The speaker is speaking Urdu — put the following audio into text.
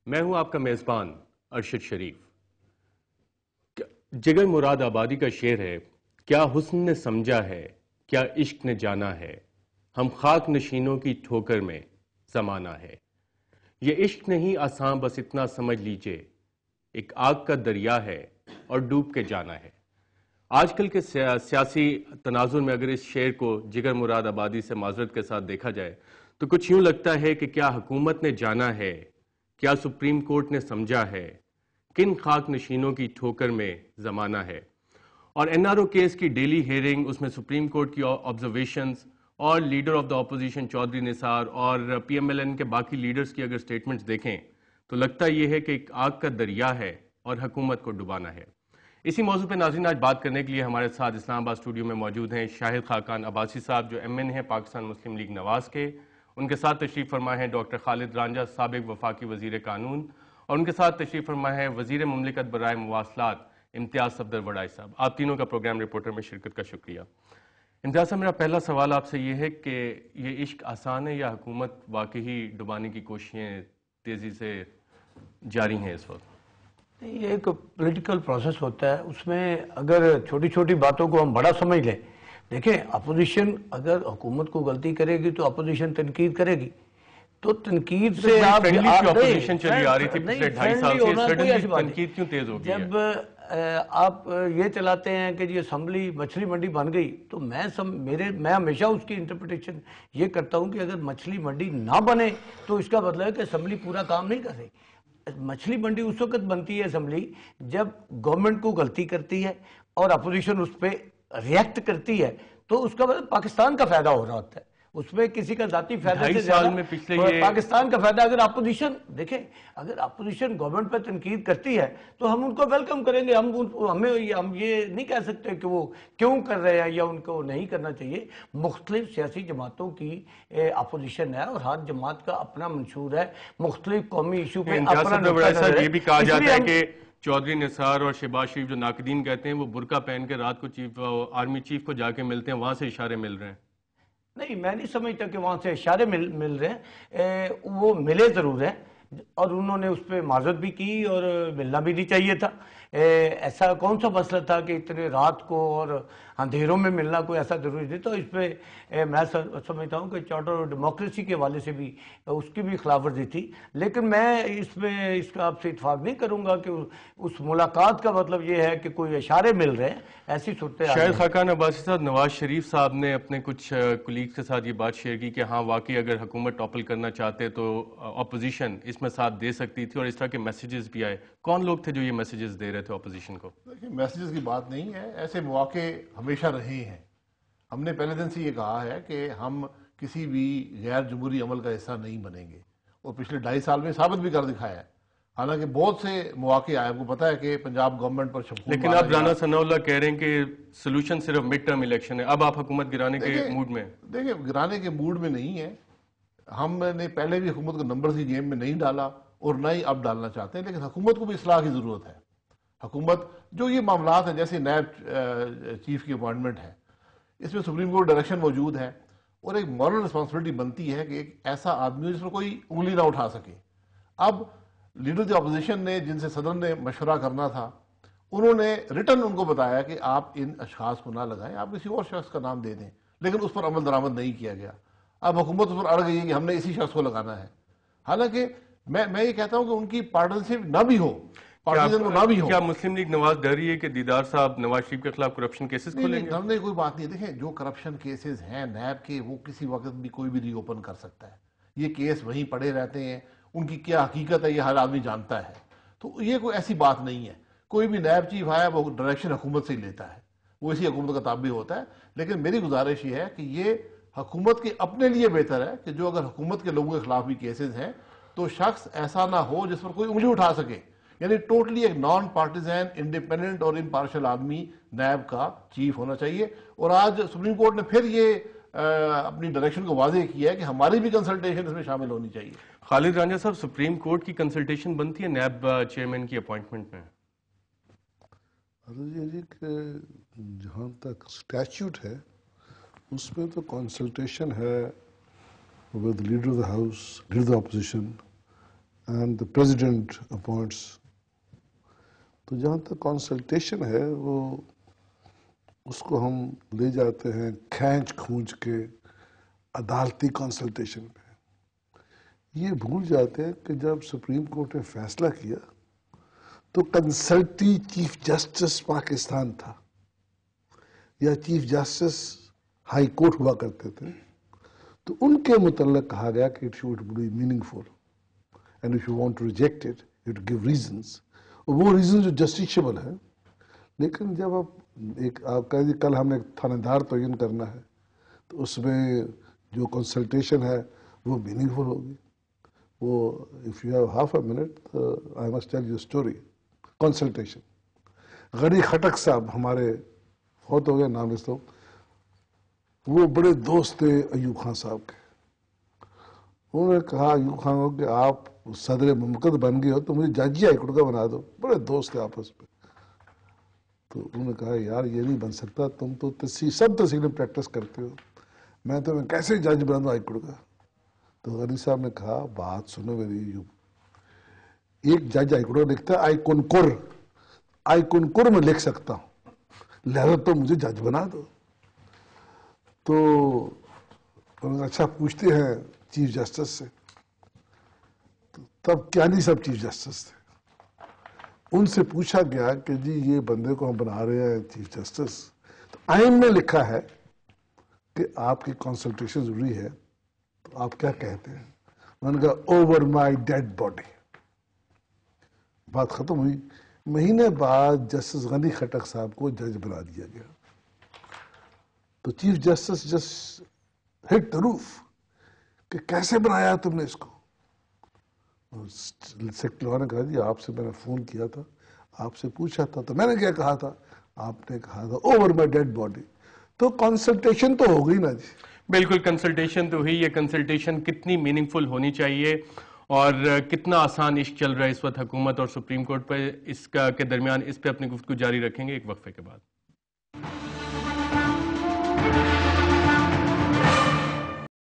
میں ہوں آپ کا میزبان ارشد شریف۔ جگر مراد آبادی کا شعر ہے، کیا حسن نے سمجھا ہے، کیا عشق نے جانا ہے، ہم خاک نشینوں کی ٹھوکر میں زمانہ ہے۔ یہ عشق نہیں آسان بس اتنا سمجھ لیجئے، ایک آگ کا دریا ہے اور ڈوب کے جانا ہے۔ آج کل کے سیاسی تناظر میں اگر اس شعر کو جگر مراد آبادی سے معذرت کے ساتھ دیکھا جائے تو کچھ یوں لگتا ہے کہ کیا حکومت نے جانا ہے، کیا سپریم کورٹ نے سمجھا ہے، کن خاک نشینوں کی ٹھوکر میں زمانہ ہے۔ اور این آر او کیس کی ڈیلی ہیئرنگ، اس میں سپریم کورٹ کی آبزرویشنز اور leader of the opposition Chaudhry Nisar اور پی ایم ایل این کے باقی لیڈرز کی اگر سٹیٹمنٹس دیکھیں تو لگتا یہ ہے کہ ایک آگ کا دریا ہے اور حکومت کو ڈبانا ہے۔ اسی موضوع پہ ناظرین آج بات کرنے کے لیے ہمارے ساتھ اسلام آباد اسٹوڈیو میں موجود ہیں شاہد خاقان عباسی صاحب، جو ایم این ہیں پاکستان مسلم لیگ نواز کے۔ ان کے ساتھ تشریف فرما ہے ڈاکٹر خالد رانجھا، سابق وفاقی وزیر قانون، اور ان کے ساتھ تشریف فرما ہے وزیر مملکت برائے مواصلات امتیاز صفدر وڈائی صاحب۔ آپ تینوں کا پروگرام رپورٹر میں شرکت کا شکریہ۔ امتیاز صاحب، میرا پہلا سوال آپ سے یہ ہے کہ یہ عشق آسان ہے یا حکومت واقعی ڈبانے کی کوششیں تیزی سے جاری ہیں اس وقت؟ یہ ایک پولیٹیکل پروسیس ہوتا ہے، اس میں اگر چھوٹی چھوٹی باتوں کو ہم بڑا سمجھ لیں، دیکھیں اپوزیشن اگر حکومت کو غلطی کرے گی تو اپوزیشن تنقید کرے گی، تو تنقید سے آپ اپوزیشن چلی آ رہی تھی پچھلے 2.5 سال سے، سڈنلی تنقید کیوں تیز ہو گئی ہے؟ جب آپ یہ چلاتے ہیں کہ یہ اسمبلی مچھلی منڈی بن گئی، تو میں ہمیشہ اس کی انٹرپریٹیشن یہ کرتا ہوں کہ اگر مچھلی منڈی نہ بنے تو اس کا مطلب ہے کہ اسمبلی پورا کام نہیں کر رہی۔ مچھلی منڈی اس وقت بنتی ہے اسمبلی جب گورنمنٹ کو غلطی کرتی ہے اور اپوزیشن اس پہ ریئیکٹ کرتی ہے، تو اس کا مطلب پاکستان کا فائدہ ہو رہا ہوتا ہے، اس میں کسی کا ذاتی فائدہ سے زیادہ پاکستان کا فائدہ۔ اگر اپوزیشن دیکھیں، اگر اپوزیشن گورنمنٹ پہ تنقید کرتی ہے تو ہم ان کو ویلکم کریں گے، ہم یہ نہیں کہہ سکتے کہ وہ کیوں کر رہے ہیں یا ان کو نہیں کرنا چاہیے۔ مختلف سیاسی جماعتوں کی اپوزیشن ہے اور ہر جماعت کا اپنا منشور ہے، مختلف قومی ایشو پہ اپنا نقطہ یہ بھی کہا جاتا ہے کہ چودھری نثار اور شہباز شریف جو ناقدین کہتے ہیں وہ برقع پہن کے رات کو آرمی چیف کو جا کے ملتے ہیں، وہاں سے اشارے مل رہے ہیں۔ نہیں، میں نہیں سمجھتا کہ وہاں سے اشارے مل رہے ہیں، وہ ملے ضرور ہیں اور انہوں نے اس پہ معذرت بھی کی اور ملنا بھی نہیں چاہیے تھا۔ ایسا کون سا مسئلہ تھا کہ اتنے رات کو اور اندھیروں میں ملنا کوئی ایسا ضروری نہیں؟ تو اس پہ میں سمجھتا ہوں کہ چارٹر اور ڈیموکریسی کے حوالے سے بھی اس کی بھی خلاف ورزی تھی، لیکن میں اس میں اس کا آپ سے اتفاق نہیں کروں گا کہ اس ملاقات کا مطلب یہ ہے کہ کوئی اشارے مل رہے ہیں، ایسی صورتحال۔ شاہد خاقان عباسی صاحب، نواز شریف صاحب نے اپنے کچھ کولیگز کے ساتھ یہ بات شیئر کی کہ ہاں واقعی اگر حکومت ٹاپل کرنا چاہتے تو اپوزیشن اس میں ساتھ دے سکتی تھی، اور اس طرح کے میسیجز بھی آئے۔ کون لوگ تھے جو یہ میسیجز دے رہے تھے اپوزیشن کو؟ دیکھیں، میسیجز کی بات نہیں ہے، ایسے مواقع ہمیشہ رہے ہیں۔ ہم نے پہلے دن سے یہ کہا ہے کہ ہم کسی بھی غیر جمہوری عمل کا حصہ نہیں بنیں گے، اور پچھلے 2.5 سال میں ثابت بھی کر دکھایا ہے۔ حالانکہ بہت سے مواقع آئے، آپ کو پتہ ہے کہ پنجاب گورنمنٹ پر شبخون، لیکن اب رانا ثناء اللہ کہہ رہے ہیں کہ سلوشن صرف مڈ ٹرم الیکشن ہے، اب آپ حکومت گرانے کے موڈ میں؟ دیکھیں، گرانے کے موڈ میں نہیں ہے، ہم نے پہلے بھی حکومت کو نمبرز کی گیم میں نہیں ڈالا اور نہ ہی اب ڈالنا چاہتے ہیں، لیکن حکومت کو بھی اصلاح کی ضرورت ہے۔ حکومت جو یہ معاملات ہیں، جیسے نیب چیف کی اپوائنٹمنٹ ہے، اس میں سپریم کورٹ ڈائریکشن موجود ہے، اور ایک مورل رسپانسبلٹی بنتی ہے کہ ایک ایسا آدمی ہو جس پر کوئی انگلی نہ اٹھا سکے۔ اب لیڈر دی اپوزیشن نے، جن سے صدر نے مشورہ کرنا تھا، انہوں نے ریٹن ان کو بتایا کہ آپ ان اشخاص کو نہ لگائیں، آپ کسی اور شخص کا نام دے دیں، لیکن اس پر عمل درآمد نہیں کیا گیا۔ اب حکومت اس پر اڑ گئی ہے کہ ہم نے اسی شخص کو لگانا ہے، حالانکہ میں یہ کہتا ہوں کہ ان کی پارٹنرشپ نہ بھی ہو، کیا مسلم لیگ نواز ڈر رہی ہے کہ دیدار صاحب نواز شریف کے خلاف کرپشن کیسز کھولیں گے؟ ڈرنے کوئی بات نہیں ہے۔ دیکھیں، جو کرپشن کیسز ہیں نیب کے، وہ کسی وقت بھی کوئی بھی ری اوپن کر سکتا ہے، یہ کیس وہیں پڑے رہتے ہیں، ان کی کیا حقیقت ہے یہ ہر آدمی جانتا ہے، تو یہ کوئی ایسی بات نہیں ہے۔ کوئی بھی نیب چیف آیا وہ ڈائریکشن حکومت سے ہی لیتا ہے، وہ اسی حکومت کا تابع ہوتا ہے، لیکن میری گزارش یہ ہے کہ یہ حکومت کے اپنے لیے بہتر ہے کہ جو اگر حکومت کے لوگوں کے خلاف بھی کیسز ہیں تو شخص ایسا نہ ہو جس پر کوئی انگلی اٹھا سکے، یعنی ٹوٹلی ایک نان پارٹیزن، انڈیپینڈنٹ اور امپارشل آدمی نیب کا چیف ہونا چاہیے۔ اور آج سپریم کورٹ نے پھر یہ اپنی ڈائریکشن کو واضح کیا ہے کہ ہماری بھی کنسلٹیشن اس میں شامل ہونی چاہیے۔ خالد رانجھا صاحب، سپریم کورٹ کی کنسلٹیشن بنتی ہے نیب چیئرمین کی اپوائنٹمنٹ میں؟ جی کہ جہاں تک اسٹیچوٹ ہے اس میں تو کنسلٹیشن ہے with leader of the house, leader of the opposition and the president appoints. تو جہاں تک کنسلٹیشن ہے وہ اس کو ہم لے جاتے ہیں کھینچ کھونچ کے عدالتی کنسلٹیشن پہ. یہ بھول جاتے ہیں کہ جب سپریم کورٹ نے فیصلہ کیا تو کنسلٹی چیف جسٹس پاکستان تھا یا چیف جسٹس ہائی کورٹ ہوا کرتے تھے, تو ان کے متعلق کہا گیا کہ it should be meaningful and if you want to reject it you to give reasons, اور وہ ریزن جو جسٹیشیبل ہے. لیکن جب آپ کہہ کل ہم نے تھانے دار تعین کرنا ہے تو اس میں جو کنسلٹیشن ہے وہ میننگ فل ہوگی. وہ if you have half a minute I must tell you story. Consultation Ghani Khattak صاحب ہمارے فوت ہو گئے, نام اس تو, وہ بڑے دوست تھے ایوب خان صاحب کے. انہوں نے کہا ایوب خان کو کہ آپ صدر مملکت بن گئے ہو تو مجھے جج ہائی کورٹ کا بنا دو. بڑے دوست تھے آپس میں. تو انہوں نے کہا یار یہ نہیں بن سکتا, تم تو سب تحصیل میں پریکٹس کرتے ہو, میں تمہیں کیسے جج بنا دوں ہائی کورٹ کا. تو غنی صاحب نے کہا بات سنو میری ایوب, ایک جج ہائی کورٹ لکھتا ہے آئی کنکر میں لکھ سکتا ہوں, لہذا تو مجھے جج بنا دو. تو انہوں نے اچھا پوچھتے ہیں چیف جسٹس سے. تب کیانی صاحب چیف جسٹس تھے. ان سے پوچھا گیا کہ جی یہ بندے کو ہم بنا رہے ہیں چیف جسٹس, تو آئین میں لکھا ہے کہ آپ کی کنسلٹیشن ضروری ہے, تو آپ کیا کہتے ہیں. میں نے کہا اوور مائی ڈیڈ باڈی. بات ختم ہوئی. مہینے بعد جسٹس غنی خٹک صاحب کو جج بنا دیا گیا. تو چیف جسٹس جسٹ ہٹ دا روف کہ کیسے بنایا تم نے اس کو. سیکرٹری نے کہا جی آپ سے میں نے فون کیا تھا, آپ سے پوچھا تھا, تو میں نے کیا کہا تھا, آپ نے کہا تھا اوور مائی ڈیڈ باڈی. تو کنسلٹیشن تو ہو گئی نا جی. بالکل کنسلٹیشن تو ہوئی. یہ کنسلٹیشن کتنی میننگ فل ہونی چاہیے اور کتنا آسان عشق چل رہا ہے اس وقت حکومت اور سپریم کورٹ پہ, اس کے درمیان اس پہ اپنی گفتگو جاری رکھیں گے ایک وقفے کے بعد.